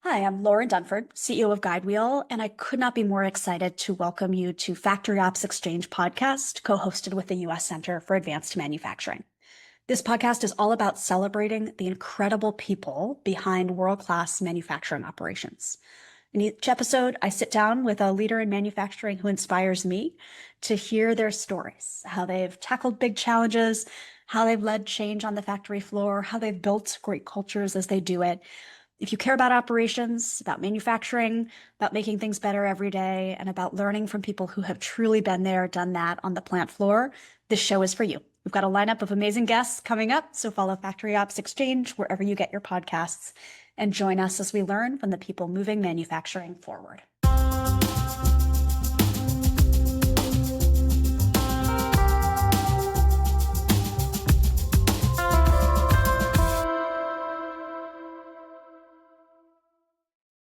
Hi, I'm Lauren Dunford, CEO of Guidewheel, and I could not be more excited to welcome you to FactoryOps Exchange podcast, co-hosted with the U.S. Center for Advanced Manufacturing. This podcast is all about celebrating the incredible people behind world-class manufacturing operations. In each episode, I sit down with a leader in manufacturing who inspires me to hear their stories, how they've tackled big challenges, how they've led change on the factory floor, how they've built great cultures as they do it. If you care about operations, about manufacturing, about making things better every day, and about learning from people who have truly been there, done that on the plant floor, this show is for you. We've got a lineup of amazing guests coming up, so follow FactoryOps Exchange wherever you get your podcasts and join us as we learn from the people moving manufacturing forward.